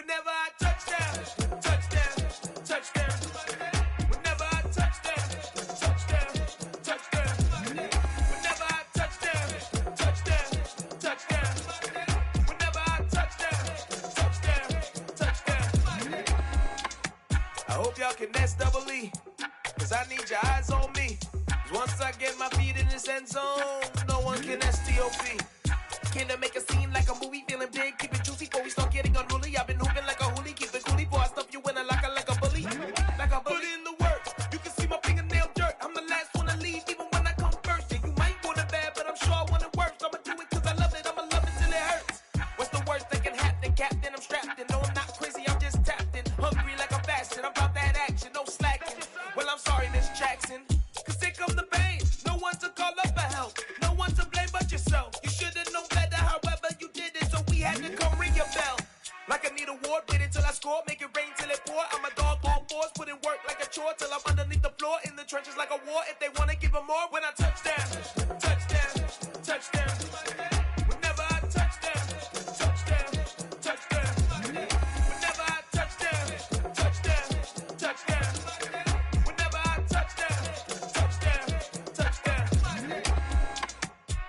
Whenever I touchdown, touchdown, touchdown. Whenever I touchdown, touchdown, touchdown. Whenever I touchdown, touchdown, touchdown. Whenever I touchdown, touchdown, touchdown. I hope y'all can S-double-E, cause I need your eyes on me. Once I get my feet in this end zone, no one can S-T-O-P. Killer make a scene like a movie, feeling big, keep it juicy before we start getting unruly. I've been hooping like a hoolie, keep it coolie before I stuff you in a locker like a bully. Like a bully. Put in the work, you can see my fingernail dirt. I'm the last one to leave, even when I come first. Yeah, you might want it bad, but I'm sure I want it worse. I'ma do it cause I love it, I'ma love it till it hurts. What's the worst that can happen, Captain? I'm strapped in, no I'm not crazy, I'm just tapped in. Hungry like I'm fasting, I'm about that action, no slacking. Well, I'm sorry, Miss Jackson, cause here come the pain. No one to call up for help, no one to blame but yourself. You should've known better, however you did it, so we had to come ring your bell. Like I need a award, wait until I score, make it rain till it pour. I'm a dog on fours, put in work like a chore till I'm underneath the floor, in the trenches like a war. If they wanna give them more, when I touchdown, touchdown, touchdown. Whenever I touchdown, touchdown, touchdown. Whenever I touchdown, touchdown, touchdown. Whenever I touchdown, touchdown, touchdown.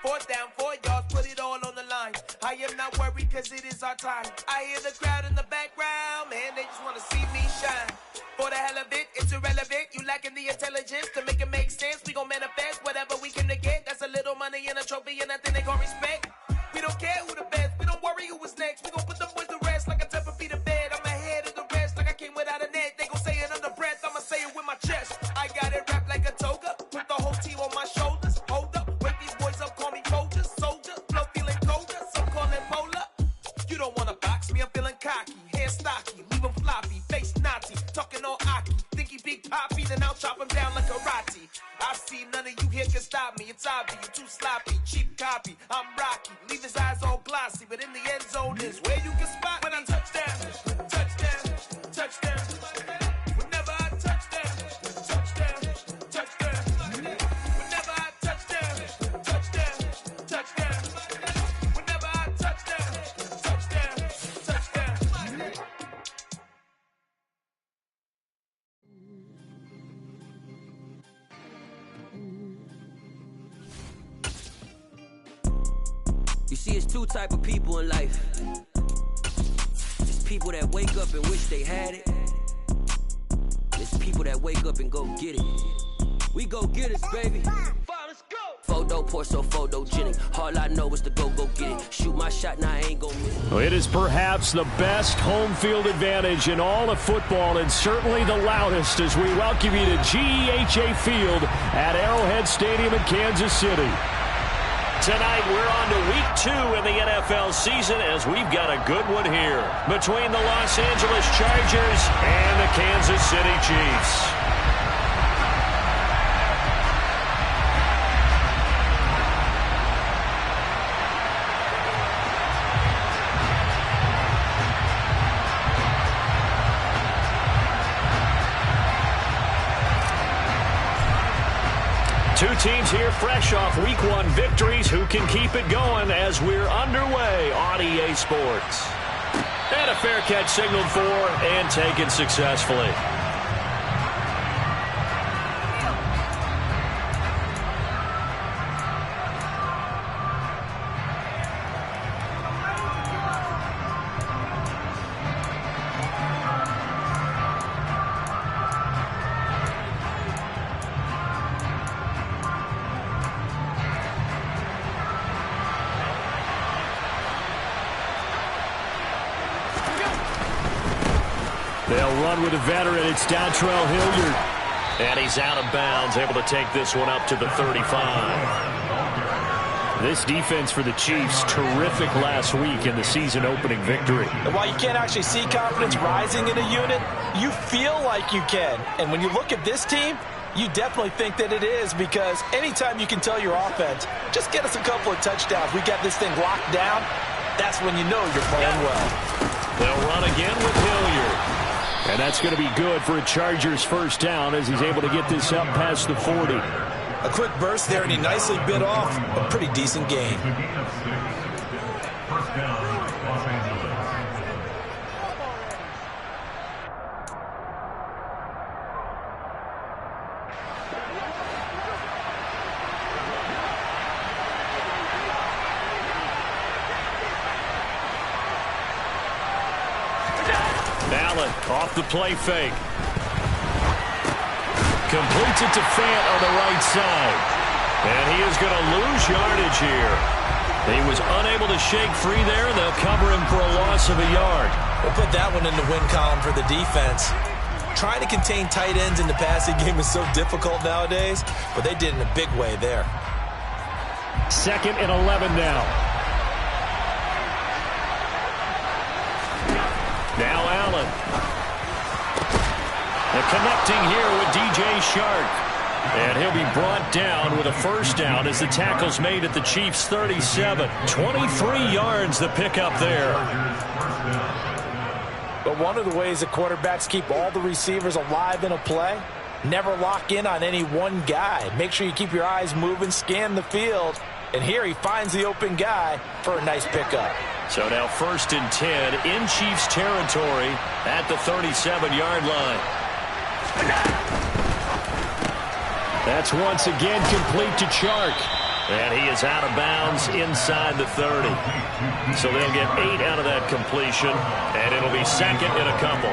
4th down, 4 yards, put it all on the line. I am not worried cause it is our time. I hear the crowd in the background, man, they just wanna see me shine. For the hell of it, it's irrelevant. You lacking the intelligence to make it make sense. We gon' manifest whatever we can to get. That's a little money and a trophy and nothing they gon' respect. We don't care who the best, we don't worry who was next. We gon' put them boys to rest like a Tempur-Pedic to bed. I'm ahead of the rest like I came without a net. They gon' say it under breath, I'ma say it with my chest. I got it wrapped like a toga, put the whole team on my shoulders. Hold up, wake these boys up, call me Folger, soldier. Flow feeling colder, some call it polar. You don't wanna box me, I'm feeling cocky. Hair stocky, leave him floppy, face naughty. Talking all aki, think he big poppy, then I'll chop him down like karate. I see none of you here can stop me. It's obvious, you too sloppy, cheap copy. I'm Rocky, leave his eyes all glossy, but in the end zone is where you can spot when I touchdown, touchdown, touchdown. Whenever I touchdown, touchdown, touchdown. Whenever I touchdown, touchdown, touchdown. Whenever I touchdown, touchdown, touchdown. You see, it's 2 type of people in life. There's people that wake up and wish they had it. There's people that wake up and go get it. We go get it, baby. Let's go. Photo, Porso, photogenic. All I know is to go get it. Shoot my shot, now I ain't gon' miss it. It is perhaps the best home field advantage in all of football, and certainly the loudest as we welcome you to GEHA Field at Arrowhead Stadium in Kansas City. Tonight, we're on to week 2 in the NFL season as we've got a good one here between the Los Angeles Chargers and the Kansas City Chiefs. Two teams here fresh off Week 1 victories who can keep it going as we're underway on EA Sports. And a fair catch signaled for and taken successfully. They'll run with a veteran. It's Dontrell Hilliard. And he's out of bounds, able to take this one up to the 35. This defense for the Chiefs, terrific last week in the season-opening victory. And while you can't actually see confidence rising in a unit, you feel like you can. And when you look at this team, you definitely think that it is, because anytime you can tell your offense, just get us a couple of touchdowns, we got this thing locked down, that's when you know you're playing well. They'll run again with Hilliard. And that's going to be good for a Chargers first down as he's able to get this up past the 40. A quick burst there, and he nicely bit off a pretty decent gain. Allen off the play fake. Completes it to Fant on the right side. And he is going to lose yardage here. He was unable to shake free there. They'll cover him for a loss of a yard. We'll put that one in the win column for the defense. Trying to contain tight ends in the passing game is so difficult nowadays, but they did in a big way there. 2nd and 11 now. Now Allen. And connecting here with DJ Shark. And he'll be brought down with a first down as the tackle's made at the Chiefs' 37. 23 yards the pickup there. But one of the ways that quarterbacks keep all the receivers alive in a play, never lock in on any one guy. Make sure you keep your eyes moving, scan the field. And here he finds the open guy for a nice pickup. So now 1st and 10 in Chiefs territory at the 37-yard line. That's once again complete to Chark. And he is out of bounds inside the 30. So they'll get 8 out of that completion, and it'll be 2nd and a couple.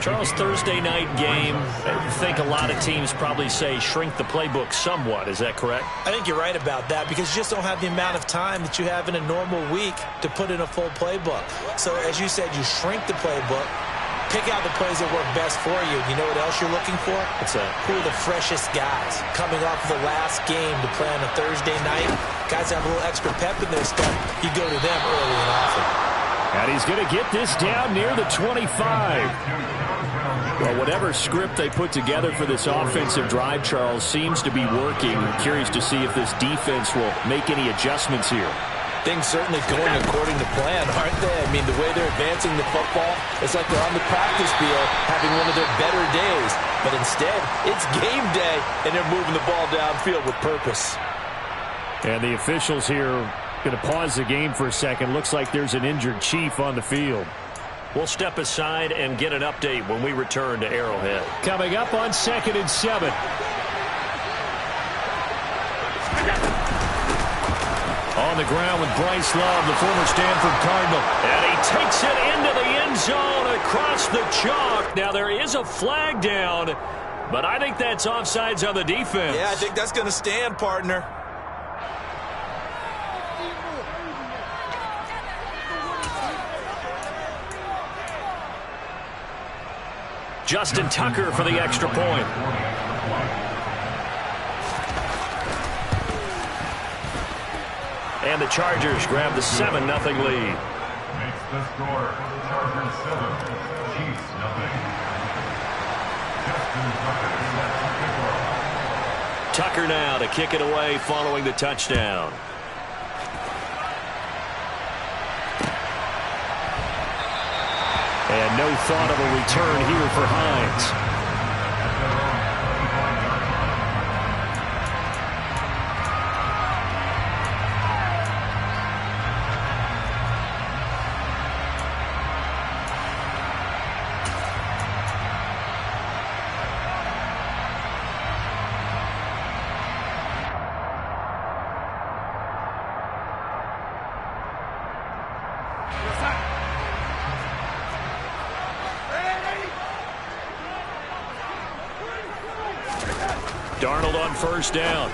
Charles, Thursday night game, I think a lot of teams probably say shrink the playbook somewhat. Is that correct? I think you're right about that because you just don't have the amount of time that you have in a normal week to put in a full playbook. So as you said, you shrink the playbook, pick out the plays that work best for you. You know what else you're looking for? What's that? Who are the freshest guys coming off of the last game to play on a Thursday night? Guys have a little extra pep in their step. You go to them early and often. And he's going to get this down near the 25. Well, whatever script they put together for this offensive drive, Charles, seems to be working. I'm curious to see if this defense will make any adjustments here. Things certainly going according to plan, aren't they? I mean, the way they're advancing the football, it's like they're on the practice field having one of their better days. But instead, it's game day, and they're moving the ball downfield with purpose. And the officials here going to pause the game for a second. Looks like there's an injured Chief on the field. We'll step aside and get an update when we return to Arrowhead. Coming up on 2nd and 7. On the ground with Bryce Love, the former Stanford Cardinal. And he takes it into the end zone across the chalk. Now there is a flag down, but I think that's offsides on the defense. Yeah, I think that's going to stand, partner. Justin Tucker for the extra point. And the Chargers grab the 7-0 lead. Makes the score. Chargers 7, Chiefs 0. Justin Tucker. Tucker now to kick it away following the touchdown. And no thought of a return here for Hines. Darnold on first down.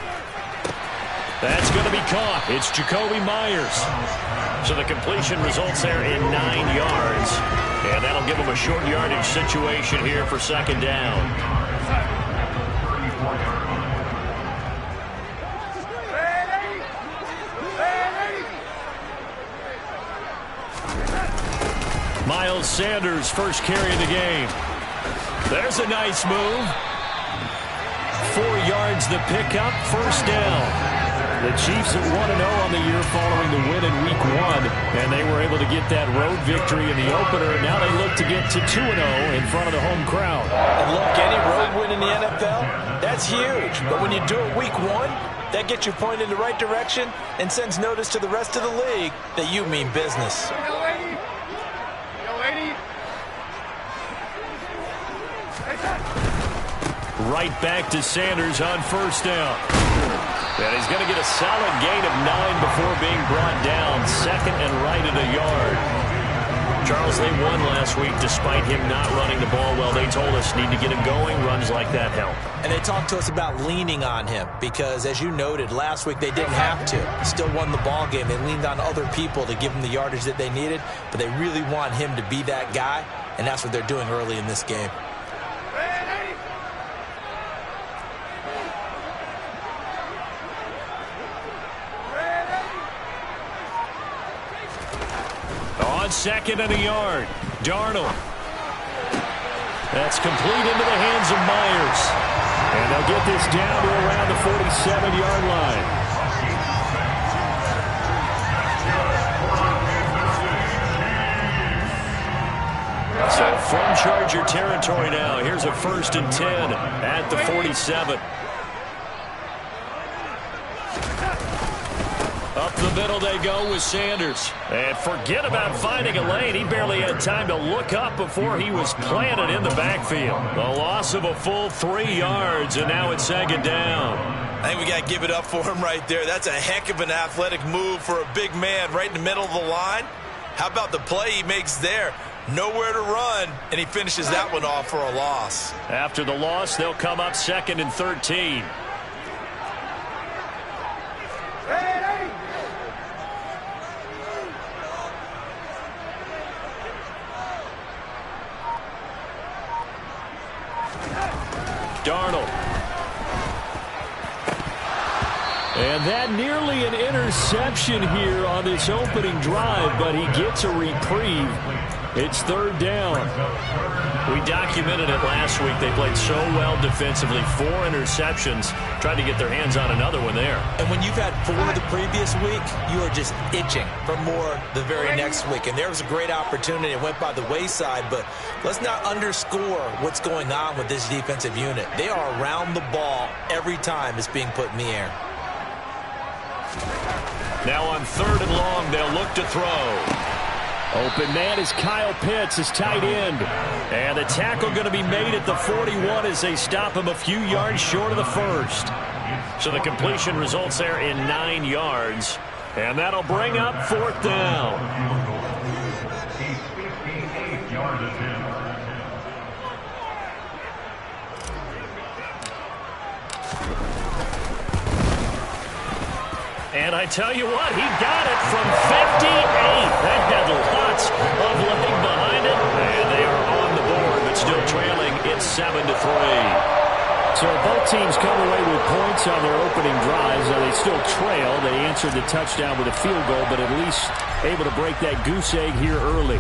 That's going to be caught. It's Jacoby Myers. So the completion results there in 9 yards. And that'll give him a short yardage situation here for 2nd down. Miles Sanders, first carry of the game. There's a nice move. 4 yards the pickup, first down. The Chiefs at 1-0 on the year following the win in Week 1, and they were able to get that road victory in the opener. Now they look to get to 2-0 in front of the home crowd. And look, any road win in the NFL, that's huge. But when you do it Week 1, that gets you pointed in the right direction and sends notice to the rest of the league that you mean business. Right back to Sanders on first down. And he's going to get a solid gain of 9 before being brought down. 2nd and right at a yard. Charles, they won last week despite him not running the ball well. They told us need to get him going. Runs like that help. And they talked to us about leaning on him because, as you noted, last week they didn't have to. Still won the ball game. They leaned on other people to give them the yardage that they needed, but they really want him to be that guy, and that's what they're doing early in this game. On second and a yard, Darnold. That's complete into the hands of Myers. And they'll get this down to around the 47-yard line. So from Charger territory now, here's a 1st and 10 at the 47. Up the middle they go with Sanders. And forget about finding a lane. He barely had time to look up before he was planted in the backfield. A loss of a full 3 yards, and now it's 2nd down. I think we got to give it up for him right there. That's a heck of an athletic move for a big man right in the middle of the line. How about the play he makes there? Nowhere to run, and he finishes that one off for a loss. After the loss, they'll come up 2nd and 13. Darnold. And that nearly an interception here on this opening drive, but he gets a reprieve. It's 3rd down. We documented it last week. They played so well defensively. 4 interceptions. Tried to get their hands on another one there. And when you've had 4 the previous week, you are just itching for more the very next week. And there was a great opportunity. It went by the wayside, but let's not underscore what's going on with this defensive unit. They are around the ball every time it's being put in the air. Now on 3rd and long, they'll look to throw. Open man is Kyle Pitts, his tight end. And the tackle going to be made at the 41 as they stop him a few yards short of the 1st. So the completion results there in 9 yards. And that'll bring up 4th down. And I tell you what, he got it from 58. That had lots of leg behind it. And they are on the board, but still trailing. It's 7-3. So both teams come away with points on their opening drives. Now they still trail. They answered the touchdown with a field goal, but at least able to break that goose egg here early.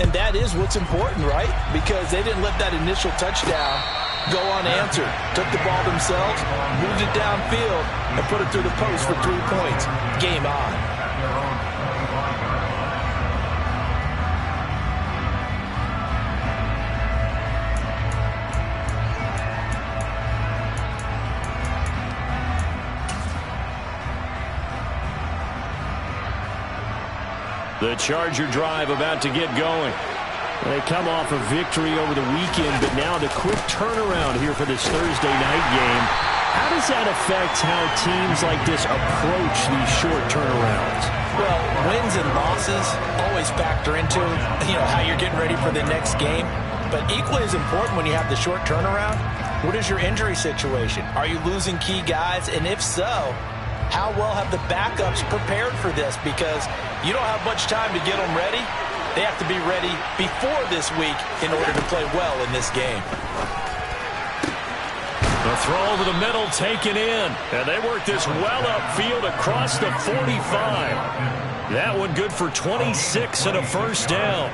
And that is what's important, right? Because they didn't let that initial touchdown go unanswered. Took the ball themselves, moved it downfield, and put it through the post for 3 points. Game on. The Charger drive about to get going. They come off a victory over the weekend, but now the quick turnaround here for this Thursday night game. How does that affect how teams like this approach these short turnarounds? Well, wins and losses always factor into, how you're getting ready for the next game. But equally as important when you have the short turnaround, what is your injury situation? Are you losing key guys? And if so, how well have the backups prepared for this? Because you don't have much time to get them ready. They have to be ready before this week in order to play well in this game. The throw over the middle taken in. And they work this well upfield across the 45. That one good for 26 and a 1st down.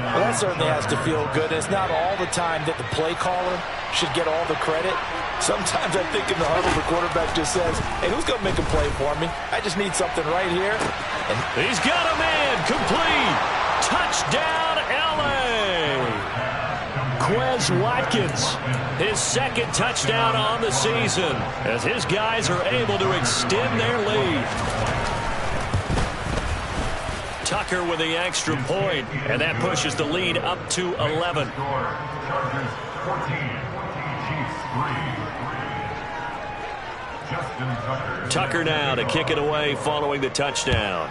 Well, that certainly has to feel good. It's not all the time that the play caller should get all the credit. Sometimes I think in the huddle, the quarterback just says, hey, who's going to make a play for me? I just need something right here. And he's got a man. Complete. Touchdown, L.A. Quez Watkins, his 2nd touchdown on the season as his guys are able to extend their lead. Tucker with the extra point, and that pushes the lead up to 11. Chargers 14, Chiefs 3. Tucker now to kick it away following the touchdown.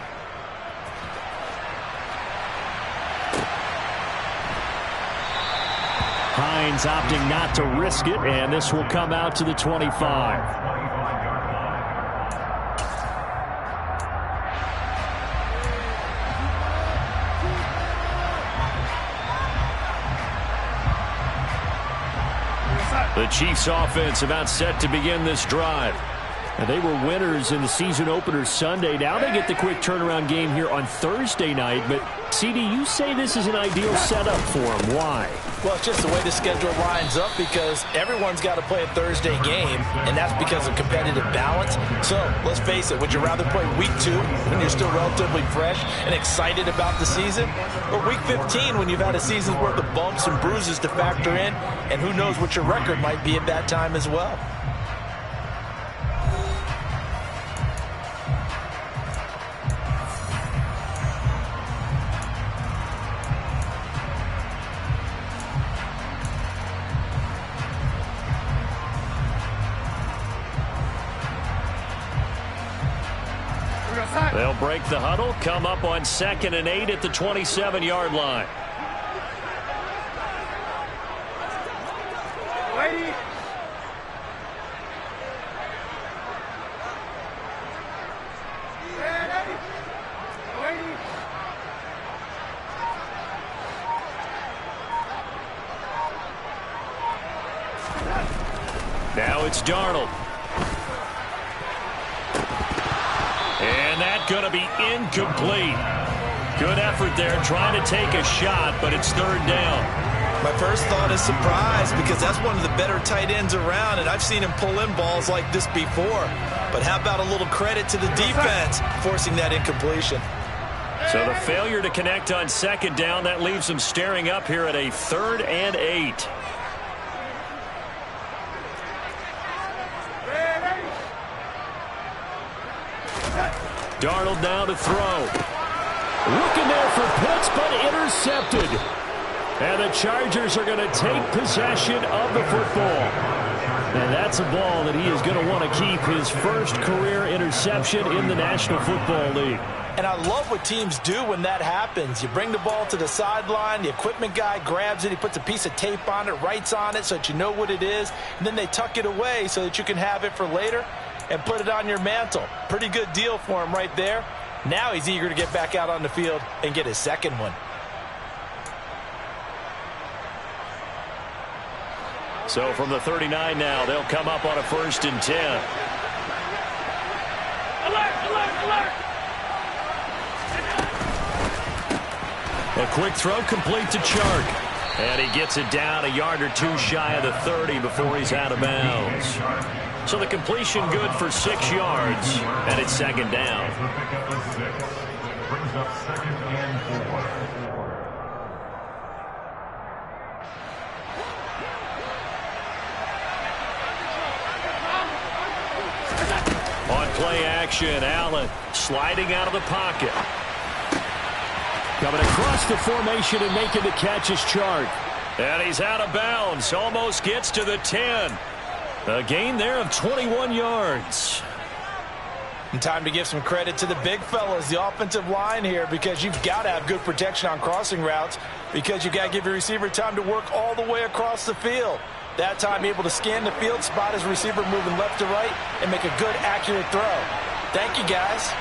Hines opting not to risk it, and this will come out to the 25. The Chiefs offense about set to begin this drive. And they were winners in the season opener Sunday. Now they get the quick turnaround game here on Thursday night. But, CD, you say this is an ideal setup for them. Why? Well, it's just the way the schedule lines up because everyone's got to play a Thursday game, and that's because of competitive balance. So, let's face it, would you rather play week 2 when you're still relatively fresh and excited about the season, or week 15 when you've had a season's worth of bumps and bruises to factor in, and who knows what your record might be at that time as well? They'll break the huddle, come up on 2nd and 8 at the 27-yard line. Now it's Darnold. And that's going to be incomplete. Good effort there trying to take a shot, but it's 3rd down. My first thought is surprise because that's one of the better tight ends around, and I've seen him pull in balls like this before. But how about a little credit to the defense forcing that incompletion? So the failure to connect on 2nd down, that leaves them staring up here at a 3rd and 8. Darnold now to throw. Looking there for Pitts, but intercepted. And the Chargers are going to take possession of the football. And that's a ball that he is going to want to keep, his first career interception in the National Football League. And I love what teams do when that happens. You bring the ball to the sideline, the equipment guy grabs it, he puts a piece of tape on it, writes on it so that you know what it is, and then they tuck it away so that you can have it for later and put it on your mantle. Pretty good deal for him right there. Now he's eager to get back out on the field and get his second one. So from the 39 now, they'll come up on a 1st and 10. Alert, alert, alert! A quick throw complete to Chark. And he gets it down a yard or 2 shy of the 30 before he's out of bounds. So the completion good for 6 yards, and it's 2nd down. Brings up 2nd and 4. On play action, Allen sliding out of the pocket. Coming across the formation and making the catch is Chark. And he's out of bounds, almost gets to the 10. A gain there of 21 yards. And time to give some credit to the big fellas, the offensive line here, because you've got to have good protection on crossing routes because you've got to give your receiver time to work all the way across the field. That time able to scan the field, spot his receiver moving left to right, and make a good, accurate throw. Thank you, guys.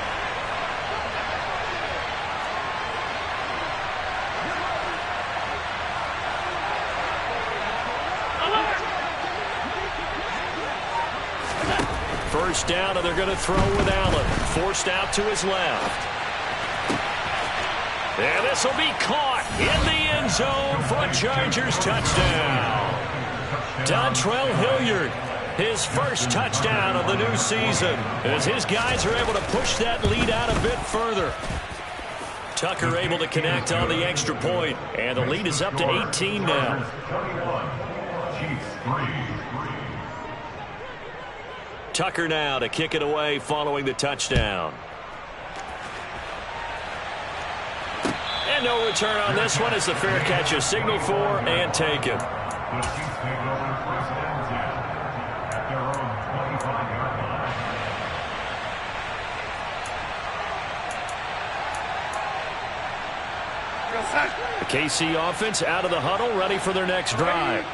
First down, and they're going to throw with Allen. Forced out to his left. And this will be caught in the end zone for a Chargers touchdown. Dontrell Hilliard, his first touchdown of the new season, as his guys are able to push that lead out a bit further. Tucker able to connect on the extra point, and the lead is up to 18 now. 21. Chiefs 3. Tucker now to kick it away following the touchdown. And no return on this one as the fair catch is signaled for and taken. The Chiefs take over 1st and 10 at their own 25-yard line. The KC offense out of the huddle, ready for their next drive.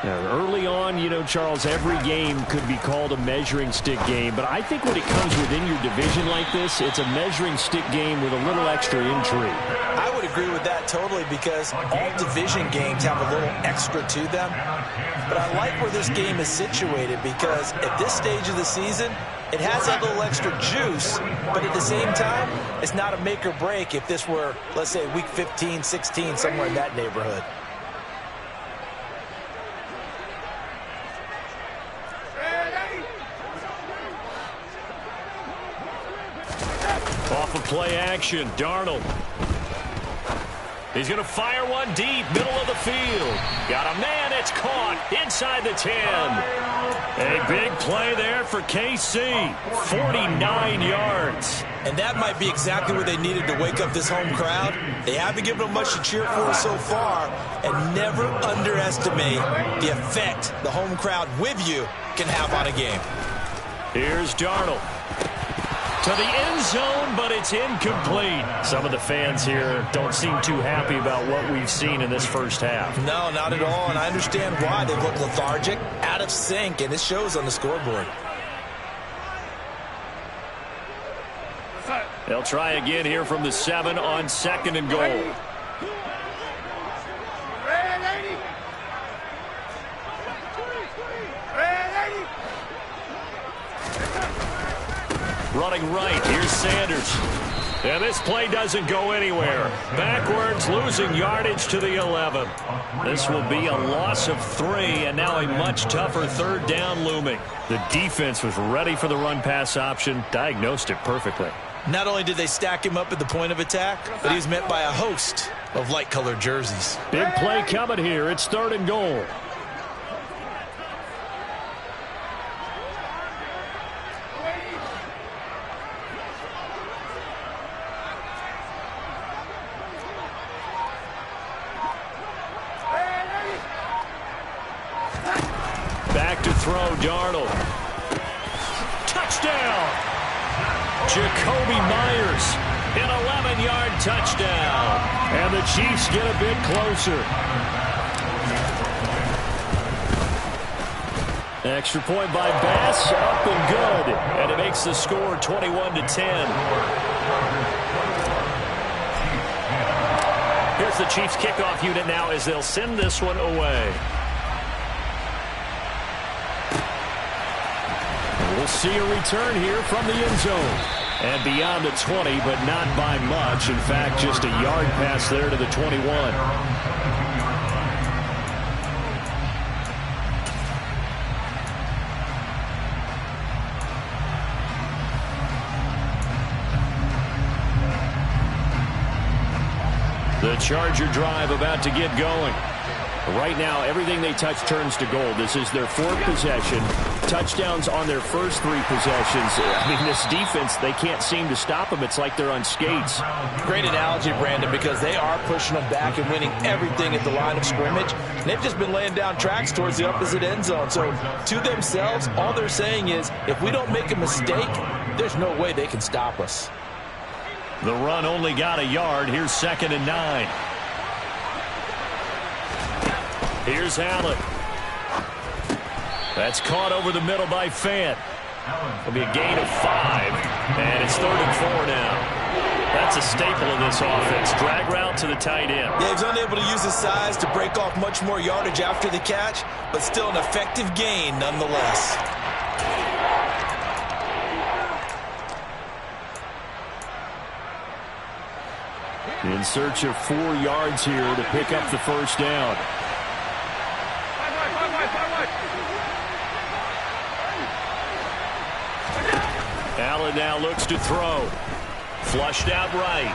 Now, early on, you know, Charles, every game could be called a measuring stick game. But I think when it comes within your division like this, it's a measuring stick game with a little extra intrigue. I would agree with that totally because all division games have a little extra to them. But I like where this game is situated because at this stage of the season, it has that little extra juice, but at the same time, it's not a make or break if this were, let's say, week 15, 16, somewhere in that neighborhood. Off of play action, Darnold. He's going to fire one deep, middle of the field. Got a man, it's caught inside the 10. A big play there for KC, 49 yards. And that might be exactly what they needed to wake up this home crowd. They haven't given them much to cheer for so far, and never underestimate the effect the home crowd with you can have on a game. Here's Darnold. To the end zone, but it's incomplete. Some of the fans here don't seem too happy about what we've seen in this first half. No, not at all, and I understand why. They look lethargic, out of sync, and it shows on the scoreboard. They'll try again here from the 7 on 2nd and goal. Running right, here's Sanders. And this play doesn't go anywhere. Backwards, losing yardage to the 11. This will be a loss of 3, and now a much tougher 3rd down looming. The defense was ready for the run-pass option, diagnosed it perfectly. Not only did they stack him up at the point of attack, but he's met by a host of light-colored jerseys. Big play coming here. It's 3rd and goal. Back to throw, Darnold. Touchdown! Jacoby Myers, an 11-yard touchdown. And the Chiefs get a bit closer. Extra point by Bass, up and good. And it makes the score 21-10. Here's the Chiefs kickoff unit now as they'll send this one away. We'll see a return here from the end zone. And beyond the 20, but not by much. In fact, just a yard pass there to the 21. The Charger drive about to get going. Right now, everything they touch turns to gold. This is their 4th possession. Touchdowns on their first 3 possessions. I mean, this defense, they can't seem to stop them. It's like they're on skates. Great analogy, Brandon, because they are pushing them back and winning everything at the line of scrimmage. And they've just been laying down tracks towards the opposite end zone. So, to themselves, all they're saying is, if we don't make a mistake, there's no way they can stop us. The run only got a yard. Here's 2nd and 9. Here's Allen. That's caught over the middle by Fant. It'll be a gain of 5, and it's 3rd and 4 now. That's a staple of this offense. Drag route to the tight end. Yeah, he's unable to use his size to break off much more yardage after the catch, but still an effective gain nonetheless. In search of 4 yards here to pick up the 1st down. Allen now looks to throw. Flushed out right.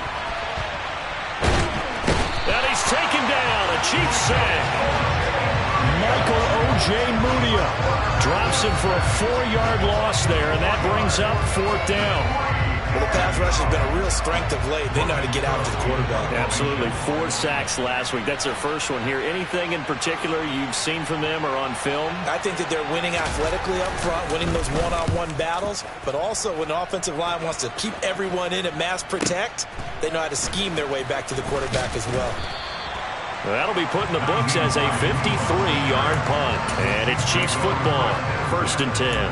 And he's taken down. A Chiefs sack. Michael Ojemudia drops him for a 4-yard loss there, and that brings up 4th down. Well, the pass rush has been a real strength of late. They know how to get out to the quarterback. Absolutely. 4 sacks last week. That's their first one here. Anything in particular you've seen from them or on film? I think that they're winning athletically up front, winning those one-on-one battles, but also when the offensive line wants to keep everyone in and mass protect, they know how to scheme their way back to the quarterback as well. That'll be put in the books as a 53-yard punt. And it's Chiefs football, 1st and 10.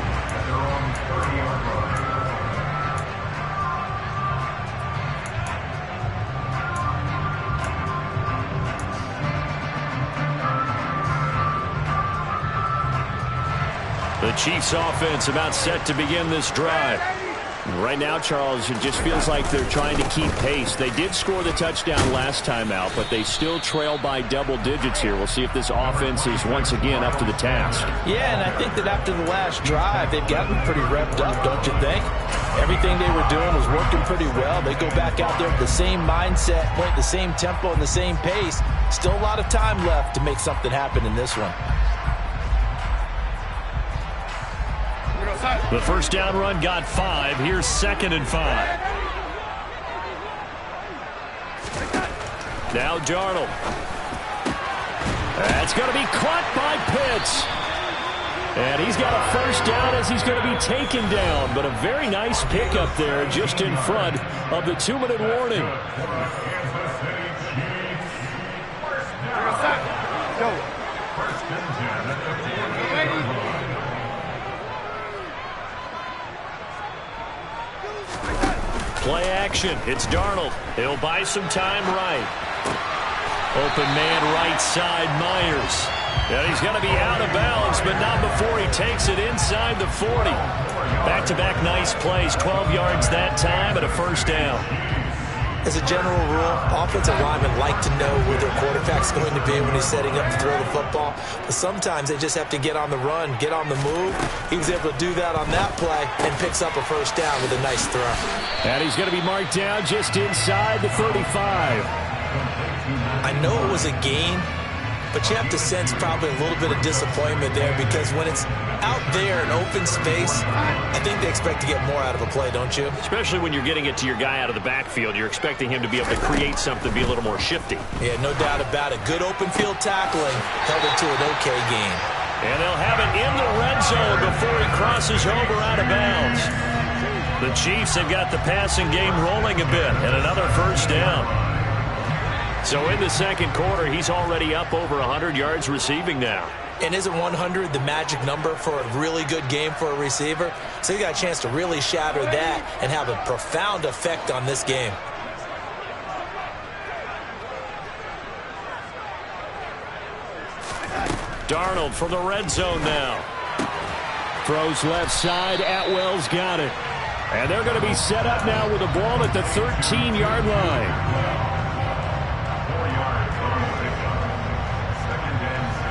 The Chiefs offense about set to begin this drive. Right now, Charles, it just feels like they're trying to keep pace. They did score the touchdown last time out, but they still trail by double digits here. We'll see if this offense is once again up to the task. Yeah, and I think that after the last drive, they've gotten pretty revved up, don't you think? Everything they were doing was working pretty well. They go back out there with the same mindset, point the same tempo and the same pace. Still a lot of time left to make something happen in this one. The first down run got 5. Here's 2nd and 5. Now Darnold. That's going to be caught by Pitts. And he's got a first down as he's going to be taken down. But a very nice pickup there just in front of the 2-minute warning. Play action. It's Darnold. He'll buy some time right. Open man right side, Myers. And he's going to be out of bounds, but not before he takes it inside the 40. Back-to-back nice plays. 12 yards that time and a first down. As a general rule, offensive linemen like to know where their quarterback's going to be when he's setting up to throw the football. But sometimes they just have to get on the run, get on the move. He was able to do that on that play and picks up a first down with a nice throw. And he's going to be marked down just inside the 35. I know it was a gain, but you have to sense probably a little bit of disappointment there because when it's out there in open space, I think they expect to get more out of a play, don't you? Especially when you're getting it to your guy out of the backfield. You're expecting him to be able to create something, be a little more shifty. Yeah, no doubt about it. Good open field tackling held it to an okay gain. And they'll have it in the red zone before he crosses over out of bounds. The Chiefs have got the passing game rolling a bit and another first down. So in the second quarter, he's already up over 100 yards receiving now. And isn't 100 the magic number for a really good game for a receiver? So you got a chance to really shatter that and have a profound effect on this game. Darnold from the red zone now. Throws left side. Atwell's got it. And they're going to be set up now with a ball at the 13-yard line. 4 yards on the pickup. 2nd and 6.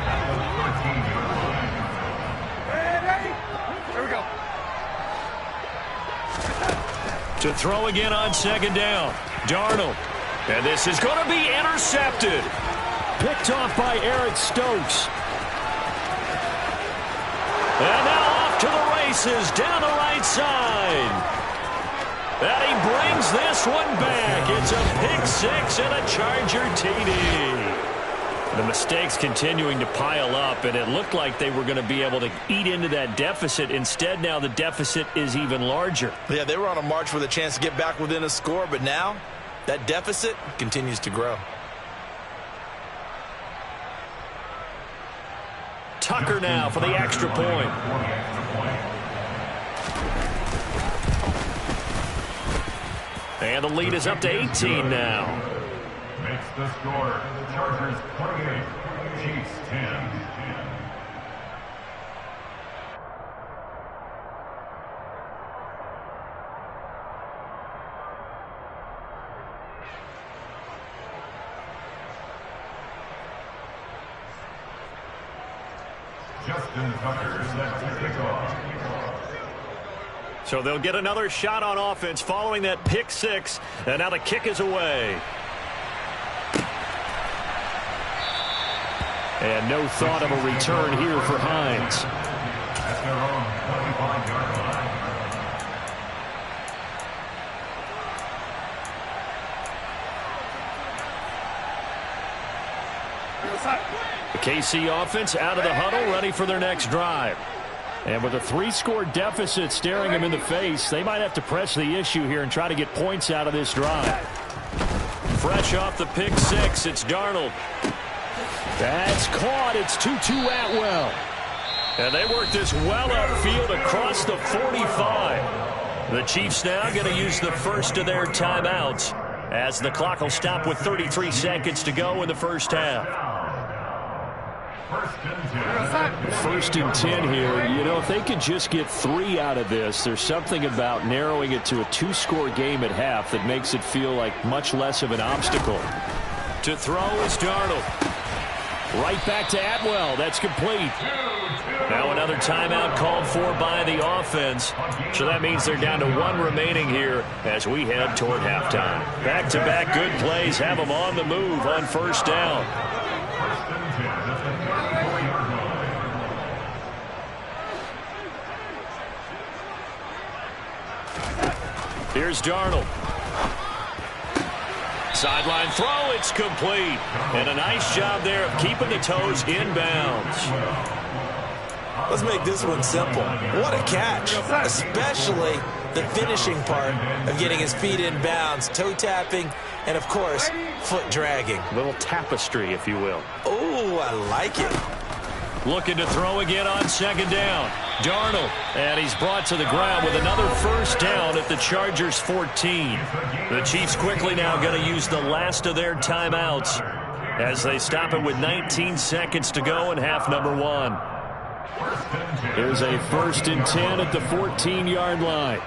At the 13-yard line. Here we go. To throw again on 2nd down. Darnold. And this is going to be intercepted. Picked off by Eric Stokes. And now off to the races down the right side. And he brings this one back. It's a pick 6 and a Charger TD. The mistakes continuing to pile up, and it looked like they were going to be able to eat into that deficit. Instead, now the deficit is even larger. Yeah, they were on a march with a chance to get back within a score, but now that deficit continues to grow. Tucker now for the extra point. And the lead is up to 18 now. Makes the score. Chargers 28. Chiefs 10. Justin Tucker set to kick off. So they'll get another shot on offense following that pick 6. And now the kick is away. And no thought of a return here for Hines. At their own 25-yard line. The KC offense out of the huddle, ready for their next drive. And with a 3-score deficit staring them in the face, they might have to press the issue here and try to get points out of this drive. Fresh off the pick six, it's Darnold. That's caught. It's 2-2 Atwell. And they work this well upfield across the 45. The Chiefs now going to use the first of their timeouts as the clock will stop with 33 seconds to go in the first half. First and 10 here. You know, if they can just get 3 out of this, there's something about narrowing it to a 2-score game at half that makes it feel like much less of an obstacle. To throw is Darnold. Right back to Atwell. That's complete. Now another timeout called for by the offense. So that means they're down to 1 remaining here as we head toward halftime. Back-to-back good plays have them on the move on first down. Here's Darnold. Sideline throw, it's complete. And a nice job there of keeping the toes inbounds. Let's make this one simple. What a catch, especially the finishing part of getting his feet in bounds, toe tapping, and of course, foot dragging. A little tapestry, if you will. Oh, I like it. Looking to throw again on second down. Darnold, and he's brought to the ground with another first down at the Chargers' 14. The Chiefs quickly now going to use the last of their timeouts as they stop it with 19 seconds to go in half number 1. Here's a first and 10 at the 14-yard line.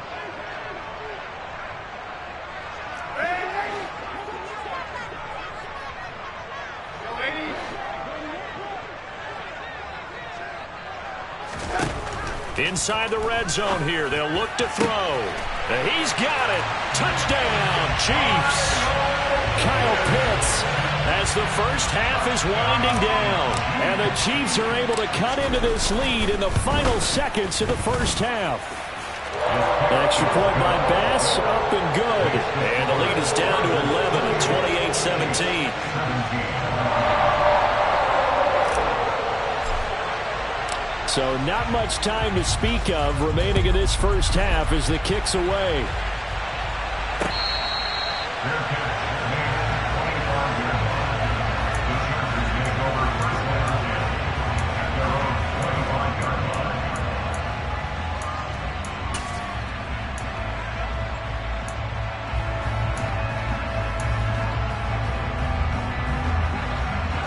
Inside the red zone here, they'll look to throw. He's got it. Touchdown, Chiefs. Kyle Pitts. As the first half is winding down. And the Chiefs are able to cut into this lead in the final seconds of the first half. An extra point by Bass, up and good. And the lead is down to 11 at 28-17. So not much time to speak of remaining in this first half as the kick's away.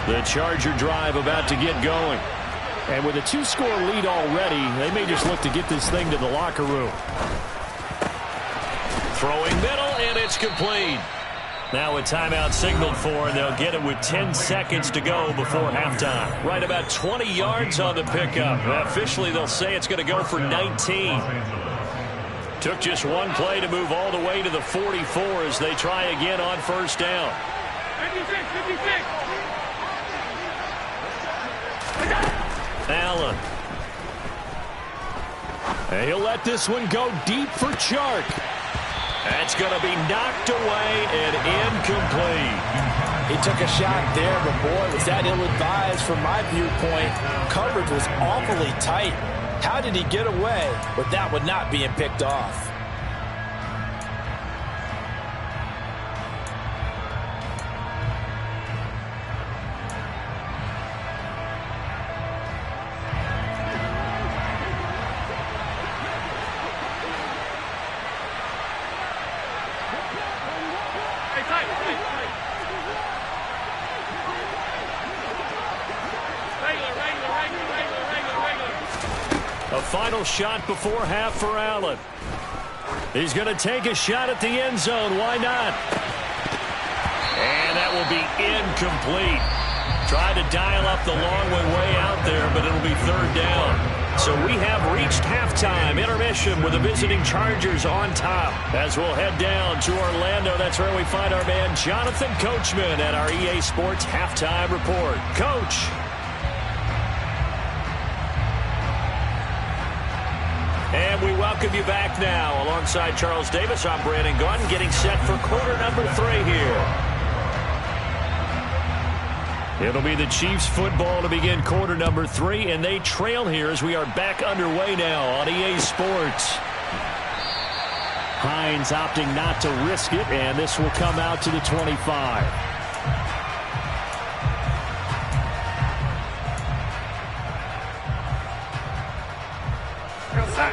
The Charger drive about to get going. And with a 2-score lead already, they may just look to get this thing to the locker room. Throwing middle, and it's complete. Now a timeout signaled for, and they'll get it with 10 seconds to go before halftime. Right about 20 yards on the pickup. Officially, they'll say it's going to go for 19. Took just one play to move all the way to the 44 as they try again on first down. 56. Allen. And he'll let this one go deep for Chark. That's going to be knocked away and incomplete. He took a shot there, but boy, was that ill-advised from my viewpoint. Coverage was awfully tight. How did he get away with that one not being picked off? A final shot before half for Allen. He's going to take a shot at the end zone. Why not? And that will be incomplete. Tried to dial up the long way out there, but it'll be third down. So we have reached halftime. Intermission with the visiting Chargers on top. As we'll head down to Orlando, that's where we find our man Jonathan Coachman at our EA Sports Halftime Report. Coach. And we welcome you back now. Alongside Charles Davis, I'm Brandon Gaudin, getting set for quarter number 3 here. It'll be the Chiefs football to begin quarter number 3, and they trail here as we are back underway now on EA Sports. Hines opting not to risk it, and this will come out to the 25.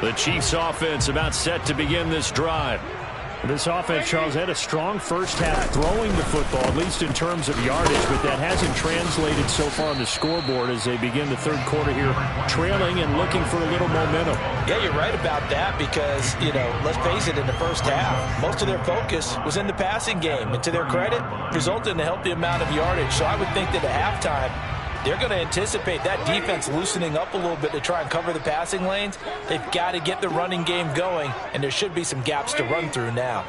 The Chiefs offense about set to begin this drive. This offense, Charles, had a strong first half throwing the football, at least in terms of yardage, but that hasn't translated so far on the scoreboard as they begin the third quarter here, trailing and looking for a little momentum. Yeah, you're right about that because, let's face it, in the first half, most of their focus was in the passing game, and to their credit, resulted in a healthy amount of yardage. So I would think that at halftime, they're going to anticipate that defense loosening up a little bit to try and cover the passing lanes. They've got to get the running game going, and there should be some gaps to run through now.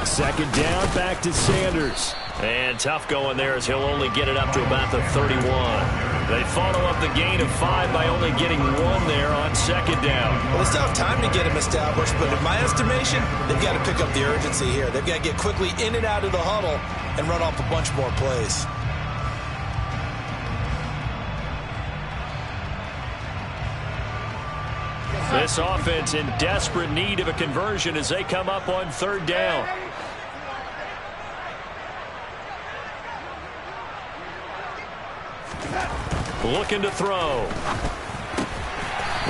Second down, back to Sanders. And tough going there as he'll only get it up to about the 31. They follow up the gain of 5 by only getting 1 there on second down. Well, they still have time to get him established, but in my estimation, they've got to pick up the urgency here. They've got to get quickly in and out of the huddle and run off a bunch more plays. This offense in desperate need of a conversion as they come up on third down. Looking to throw.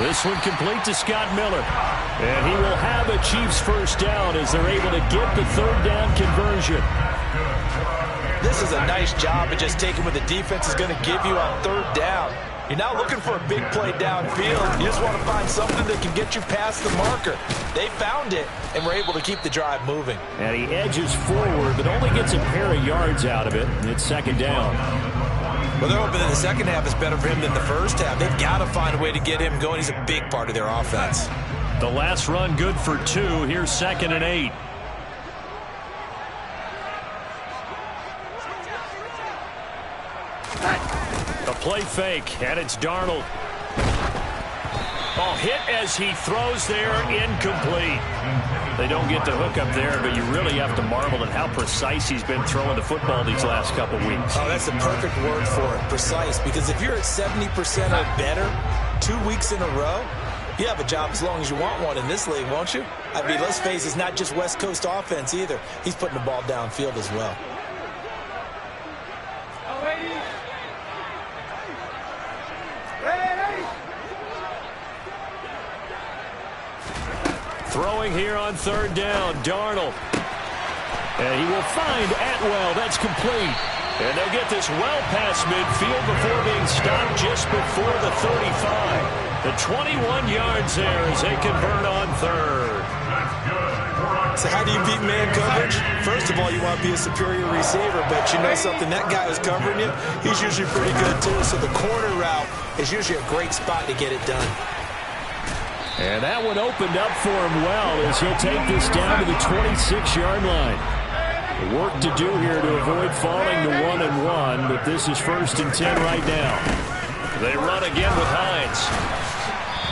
This one complete to Scott Miller. And he will have a Chiefs first down as they're able to get the third down conversion. This is a nice job of just taking what the defense is going to give you on third down. You're not looking for a big play downfield. You just want to find something that can get you past the marker. They found it and were able to keep the drive moving. And he edges forward, but only gets a pair of yards out of it. And it's second down. Well, they're hoping that the second half is better for him than the first half. They've got to find a way to get him going. He's a big part of their offense. The last run good for 2. Here's 2nd and 8. A play fake, and it's Darnold. Oh, hit as he throws there, incomplete. They don't get the hook up there, but you really have to marvel at how precise he's been throwing the football these last couple weeks. Oh, that's the perfect word for it, precise, because if you're at 70% or better 2 weeks in a row, you have a job as long as you want one in this league, won't you? I mean, let's face it, it's not just West Coast offense either. He's putting the ball downfield as well. Throwing here on third down, Darnold. And he will find Atwell. That's complete. And they'll get this well past midfield before being stopped just before the 35. The 21 yards there as they convert on third. So how do you beat man coverage? First of all, you want to be a superior receiver, but you know something, that guy who's covering you, he's usually pretty good too. So the corner route is usually a great spot to get it done. And that one opened up for him well as he'll take this down to the 26-yard line. Work to do here to avoid falling to 1-1, but this is 1st and 10 right now. They run again with Hines.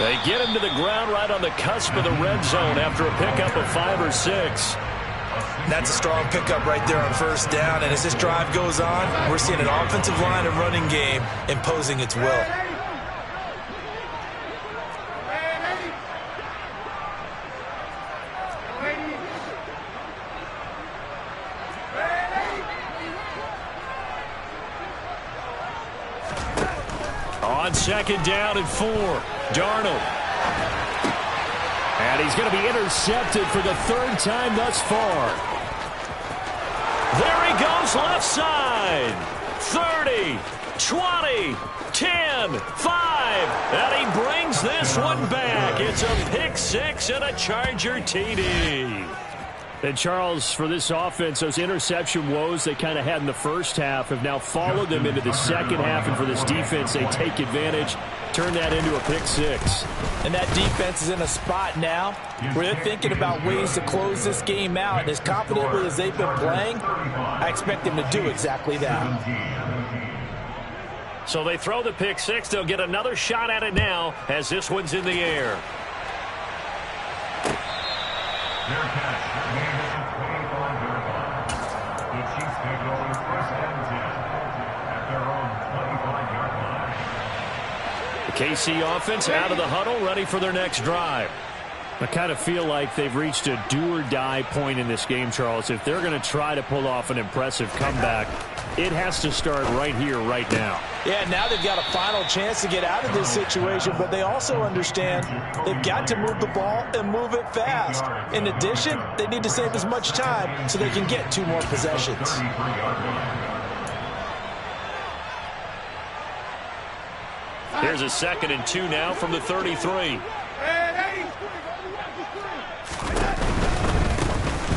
They get him to the ground right on the cusp of the red zone after a pickup of 5 or 6. That's a strong pickup right there on first down, and as this drive goes on, we're seeing an offensive line and running game imposing its will. On second down and 4, Darnold. And he's going to be intercepted for the 3rd time thus far. There he goes left side. 30, 20, 10, 5. And he brings this one back. It's a pick 6 and a Charger TD. And Charles, for this offense, those interception woes they kind of had in the first half have now followed them into the second half. And for this defense, they take advantage, turn that into a pick 6. And that defense is in a spot now where they're thinking about ways to close this game out. And as confidently as they've been playing, I expect them to do exactly that. So they throw the pick 6. They'll get another shot at it now as this one's in the air. Fair catch. Gained at the 25-yard line. The Chiefs take it over 1st and 10 at their own 25-yard line. The KC offense out of the huddle, ready for their next drive. I kind of feel like they've reached a do-or-die point in this game, Charles. If they're going to try to pull off an impressive comeback, it has to start right here, right now. Yeah, now they've got a final chance to get out of this situation, but they also understand they've got to move the ball and move it fast. In addition, they need to save as much time so they can get 2 more possessions. Here's a 2nd and 2 now from the 33.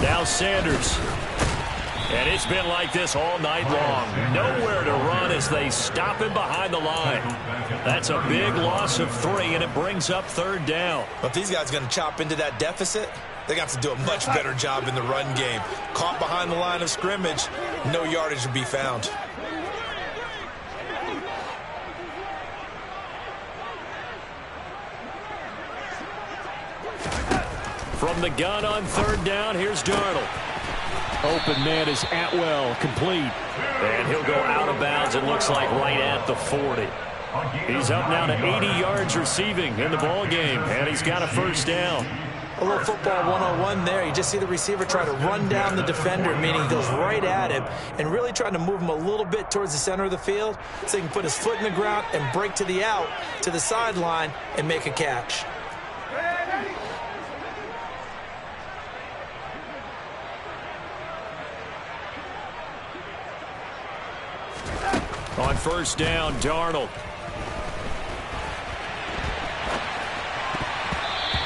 Now Sanders. And it's been like this all night long. Nowhere to run as they stop him behind the line. That's a big loss of 3, and it brings up 3rd down. But these guys are going to chop into that deficit. They got to do a much better job in the run game. Caught behind the line of scrimmage, no yardage will be found. From the gun on 3rd down, here's Darnold. Open man is Atwell, complete. And he'll go out of bounds, it looks like right at the 40. He's up now to 80 yards receiving in the ball game, and he's got a 1st down. A little football 101 there. You just see the receiver try to run down the defender, meaning he goes right at him, and really trying to move him a little bit towards the center of the field so he can put his foot in the ground and break to the out, to the sideline, and make a catch. On 1st down, Darnold.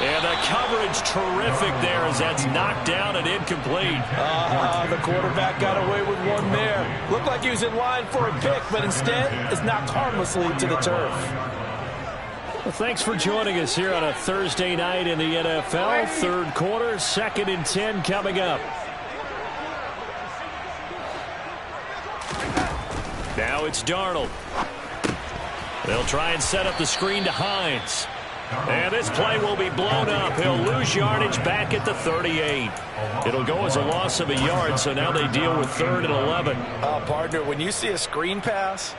And the coverage terrific there as that's knocked down and incomplete. The quarterback got away with one there. Looked like he was in line for a pick, but instead is knocked harmlessly to the turf. Well, thanks for joining us here on a Thursday night in the NFL. 3rd quarter, 2nd and 10 coming up. Now it's Darnold. They'll try and set up the screen to Hines. And this play will be blown up. He'll lose yardage back at the 38. It'll go as a loss of a yard, so now they deal with 3rd and 11. Partner, when you see a screen pass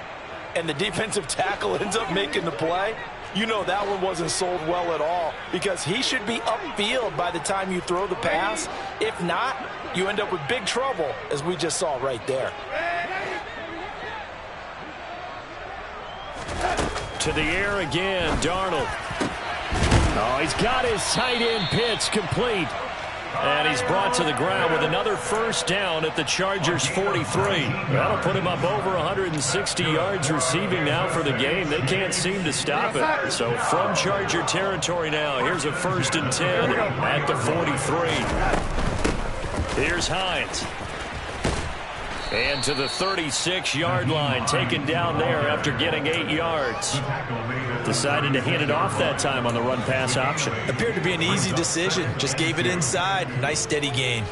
and the defensive tackle ends up making the play, you know that one wasn't sold well at all because he should be upfield by the time you throw the pass. If not, you end up with big trouble, as we just saw right there. To the air again, Darnold. Oh, he's got his tight end pitch complete. And he's brought to the ground with another 1st down at the Chargers' 43. That'll put him up over 160 yards receiving now for the game. They can't seem to stop it. So from Charger territory now, here's a 1st and 10 at the 43. Here's Hines. And to the 36-yard line, taken down there after getting 8 yards. Decided to hand it off that time on the run-pass option. Appeared to be an easy decision. Just gave it inside. Nice steady gain.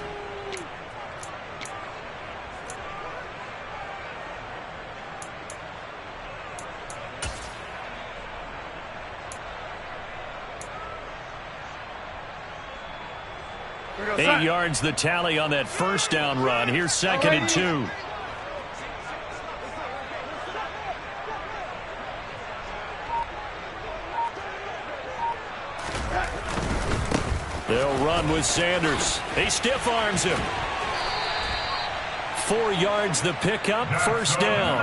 Eight yards the tally on that 1st down run. Here's 2nd and 2. They'll run with Sanders. He stiff arms him. 4 yards the pickup, 1st down.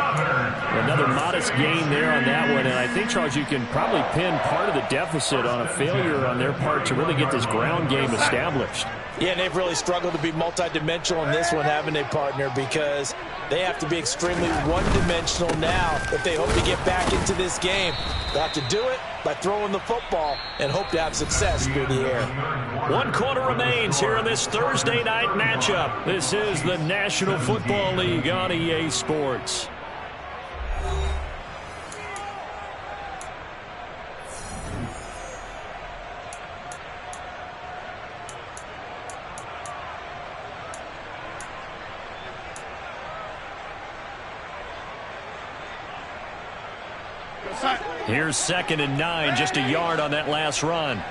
Another modest gain there on that one, and I think, Charles, you can probably pin part of the deficit on a failure on their part to really get this ground game established. Yeah, and they've really struggled to be multidimensional in this one, haven't they, partner? Because they have to be extremely one-dimensional now if they hope to get back into this game. They'll have to do it by throwing the football and hope to have success through the air. 1 quarter remains here in this Thursday night matchup. This is the National Football League on EA Sports. Here's 2nd and 9, just a yard on that last run.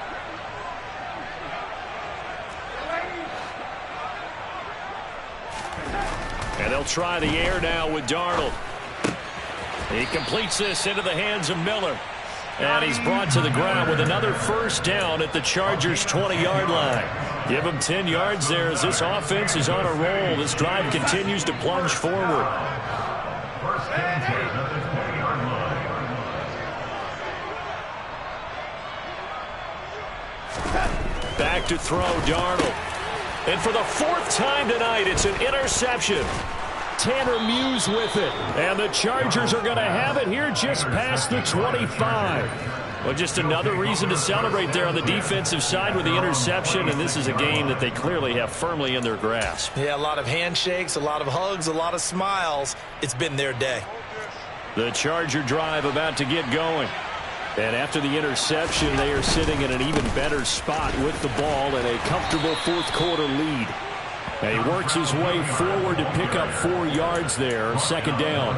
They'll try the air now with Darnold. He completes this into the hands of Miller. And he's brought to the ground with another first down at the Chargers' 20-yard line. Give him 10 yards there as this offense is on a roll. This drive continues to plunge forward. First and 10 at the 20-yard line. Back to throw, Darnold. And for the fourth time tonight, it's an interception. Tanner Muse with it. And the Chargers are going to have it here just past the 25. Well, just another reason to celebrate there on the defensive side with the interception, and this is a game that they clearly have firmly in their grasp. Yeah, a lot of handshakes, a lot of hugs, a lot of smiles. It's been their day. The Charger drive about to get going. And after the interception, they are sitting in an even better spot with the ball and a comfortable fourth-quarter lead. And he works his way forward to pick up 4 yards there, second down.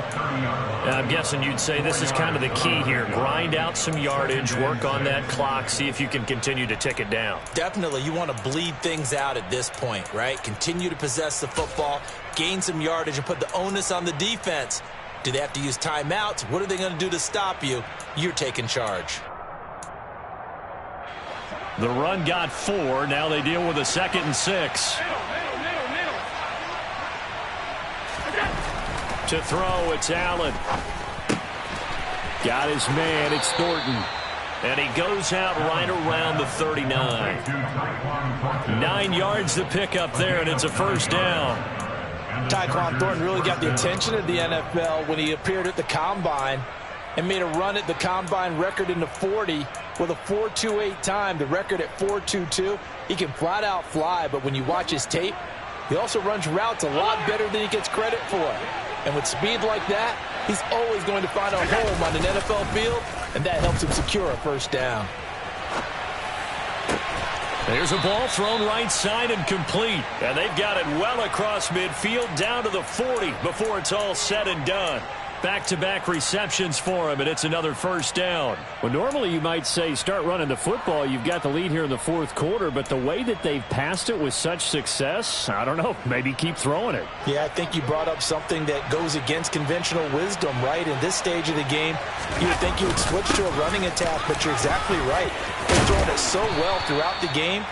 And I'm guessing you'd say this is kind of the key here. Grind out some yardage, work on that clock, see if you can continue to tick it down. Definitely, you want to bleed things out at this point, right? Continue to possess the football, gain some yardage, and put the onus on the defense. Do they have to use timeouts? What are they going to do to stop you? You're taking charge. The run got 4. Now they deal with a 2nd and 6. To throw, it's Allen. Got his man, it's Thornton. And he goes out right around the 39. 9 yards to pick up there, and it's a first down. Tyquan Thornton really got the attention of the NFL when he appeared at the Combine and made a run at the Combine record in the 40 with a 4.28 time, the record at 4.22. He can flat out fly, but when you watch his tape, he also runs routes a lot better than he gets credit for. And with speed like that, he's always going to find a home on an NFL field, and that helps him secure a first down. There's a ball thrown right side and complete. And they've got it well across midfield down to the 40 before it's all said and done. Back-to-back receptions for him, and it's another first down. Well, normally you might say start running the football. You've got the lead here in the fourth quarter, but the way that they've passed it with such success, I don't know, maybe keep throwing it. Yeah, I think you brought up something that goes against conventional wisdom, right? In this stage of the game, you would think you would switch to a running attack, but you're exactly right. They're throwing it so well throughout the game,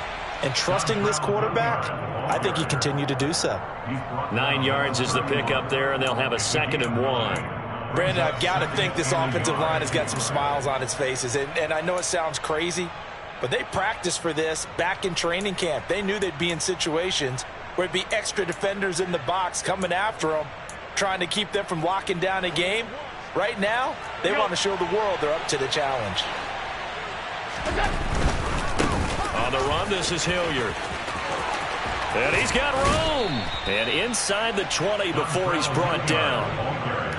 and trusting this quarterback, I think you continue to do so. 9 yards is the pickup there, and they'll have a 2nd and 1. Brandon, I've got to think this offensive line has got some smiles on its faces. And I know it sounds crazy, but they practiced for this back in training camp. They knew they'd be in situations where it'd be extra defenders in the box coming after them, trying to keep them from locking down a game. Right now, they want to show the world they're up to the challenge. On the run, this is Hilliard. And he's got room. And inside the 20 before he's brought down.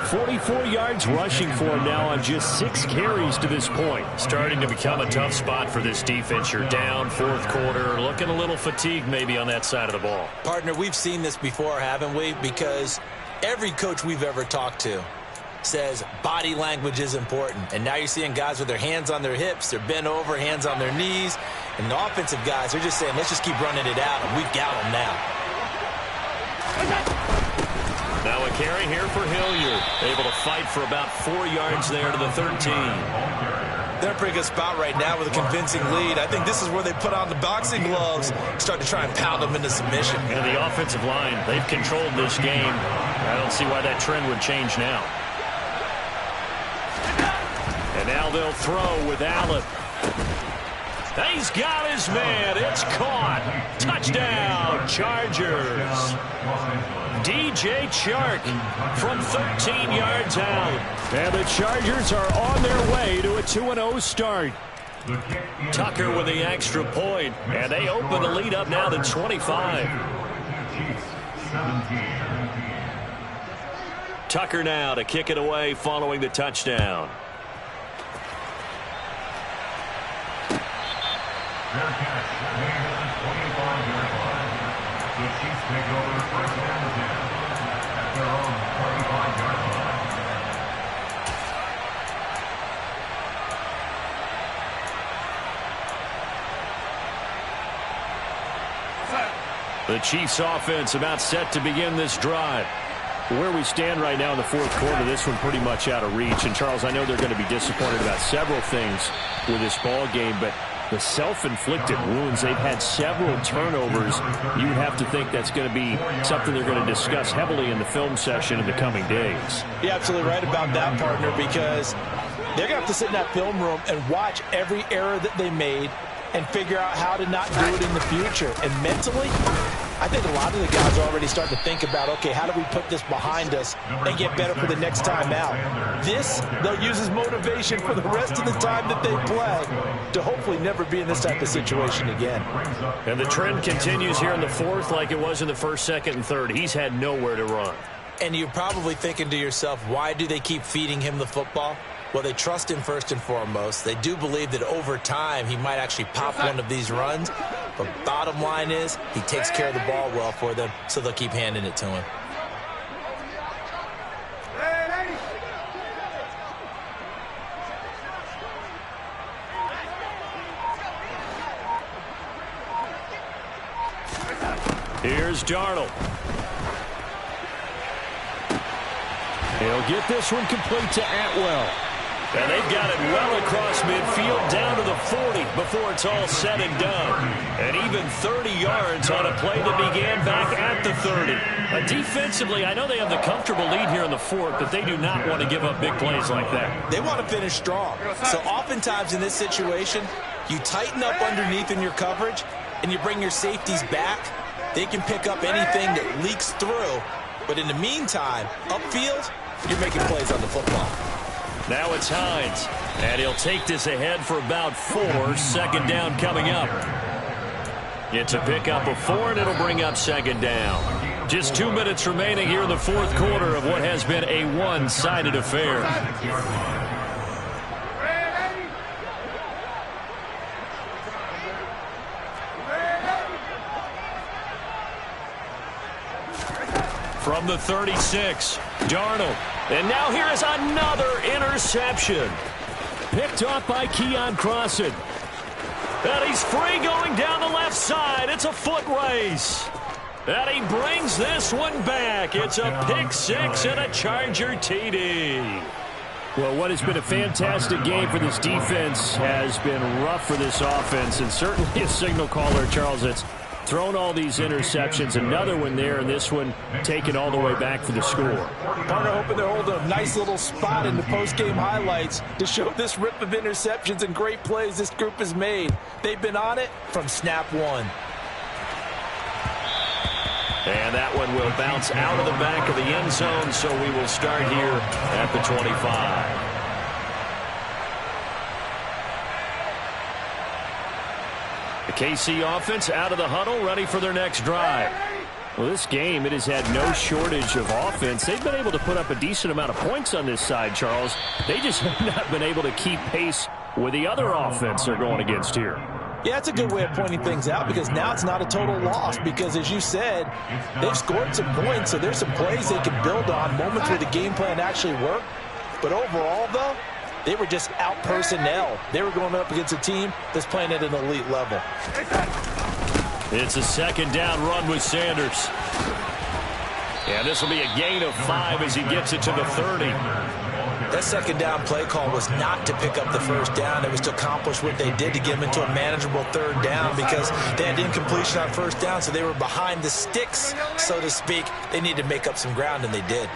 44 yards rushing for him now on just 6 carries to this point. Starting to become a tough spot for this defense. You're down, fourth quarter, looking a little fatigued maybe on that side of the ball. Partner, we've seen this before, haven't we? Because every coach we've ever talked to says body language is important. And now you're seeing guys with their hands on their hips, they're bent over, hands on their knees. And the offensive guys are just saying, let's just keep running it out, and we've got them now. Now a carry here for Hilliard. Able to fight for about 4 yards there to the 13. They're in a pretty good spot right now with a convincing lead. I think this is where they put on the boxing gloves, start to try and pound them into submission. And the offensive line, they've controlled this game. I don't see why that trend would change now. And now they'll throw with Allen. He's got his man. It's caught. Touchdown, Chargers. DJ Chark from 13 yards out. And the Chargers are on their way to a 2-0 start. Tucker with the extra point. And they open the lead up now to 25. Tucker now to kick it away following the touchdown. Their catch made at the 25-yard line. The Chiefs take over first and 10 at their own 25-yard line. The Chiefs offense about set to begin this drive. Where we stand right now in the fourth quarter, this one pretty much out of reach. And, Charles, I know they're going to be disappointed about several things with this ball game, but the self-inflicted wounds, they've had several turnovers. You would have to think that's going to be something they're going to discuss heavily in the film session in the coming days. You're absolutely right about that, partner, because they're going to have to sit in that film room and watch every error that they made and figure out how to not do it in the future. And mentally, I think a lot of the guys are already starting to think about, okay, how do we put this behind us and get better for the next time out? This, they'll use as motivation for the rest of the time that they play to hopefully never be in this type of situation again. And the trend continues here in the fourth like it was in the first, second, and third. He's had nowhere to run. And you're probably thinking to yourself, why do they keep feeding him the football? Well, they trust him first and foremost. They do believe that over time he might actually pop one of these runs. But bottom line is he takes care of the ball well for them, so they'll keep handing it to him. Here's Darnold. He'll get this one complete to Atwell. And they've got it well across midfield down to the 40 before it's all said and done. And even 30 yards on a play that began back at the 30. Defensively, I know they have the comfortable lead here in the fourth, but they do not want to give up big plays like that. They want to finish strong. So oftentimes in this situation, you tighten up underneath in your coverage and you bring your safeties back. They can pick up anything that leaks through. But in the meantime, upfield, you're making plays on the football. Now it's Hines, and he'll take this ahead for about 4. Second down coming up. It's a pickup of 4, and it'll bring up second down. Just 2 minutes remaining here in the fourth quarter of what has been a one-sided affair. From the 36, Darnold. And now here is another interception. Picked off by Keon Crossan. And he's free going down the left side. It's a foot race. And he brings this one back. It's a pick six and a Charger TD. Well, what has been a fantastic game for this defense has been rough for this offense, and certainly a signal caller, Charles, that's thrown all these interceptions. Another one there, and this one taken all the way back for the score. Partner hoping they're holding a nice little spot in the post-game highlights to show this rip of interceptions and great plays this group has made. They've been on it from snap one. And that one will bounce out of the back of the end zone, so we will start here at the 25. The KC offense out of the huddle, ready for their next drive. Well, this game, it has had no shortage of offense. They've been able to put up a decent amount of points on this side, Charles. They just have not been able to keep pace with the other offense they're going against here. Yeah, that's a good way of pointing things out, because now it's not a total loss, because as you said, they've scored some points, so there's some plays they can build on, moments where the game plan actually worked. But overall, though, they were just out personnel. They were going up against a team that's playing at an elite level. It's a second down run with Sanders. And this will be a gain of 5 as he gets it to the 30. That second down play call was not to pick up the first down. It was to accomplish what they did to get them into a manageable third down, because they had incompletion on first down, so they were behind the sticks, so to speak. They needed to make up some ground, and they did.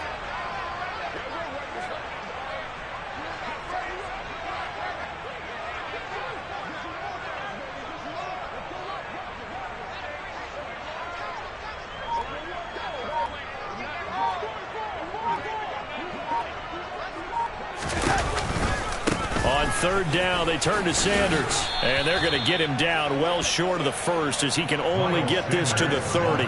Third down, they turn to Sanders, and they're going to get him down well short of the first, as he can only get this to the 30.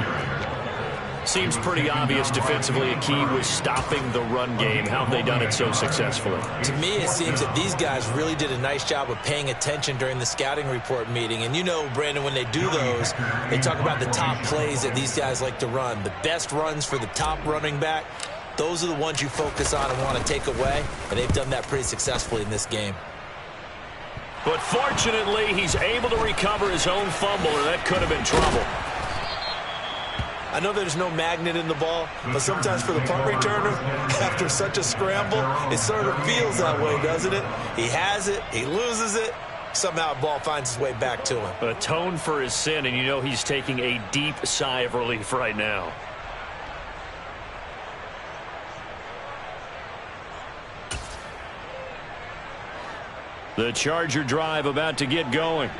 Seems pretty obvious defensively a key was stopping the run game. How have they done it so successfully? To me, it seems that these guys really did a nice job of paying attention during the scouting report meeting. And you know, Brandon, when they do those, they talk about the top plays that these guys like to run. The best runs for the top running back, those are the ones you focus on and want to take away. And they've done that pretty successfully in this game. But fortunately, he's able to recover his own fumble, or that could have been trouble. I know there's no magnet in the ball, but sometimes for the punt returner, after such a scramble, it sort of feels that way, doesn't it? He has it, he loses it, somehow the ball finds its way back to him. Atone for his sin, and you know he's taking a deep sigh of relief right now. The Charger drive about to get going.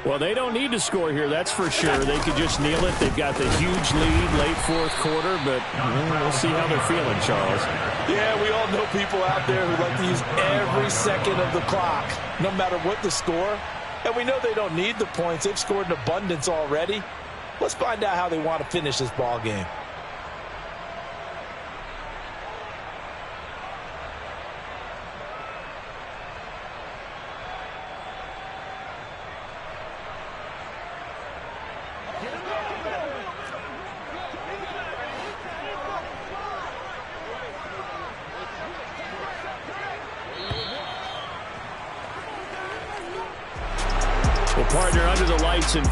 Well, they don't need to score here, that's for sure. They could just kneel it. They've got the huge lead late fourth quarter, but we'll see how they're feeling, Charles. Yeah, we all know people out there who like to use every second of the clock, no matter what the score. And we know they don't need the points. They've scored in abundance already. Let's find out how they want to finish this ball game. Well, partner, under the lights in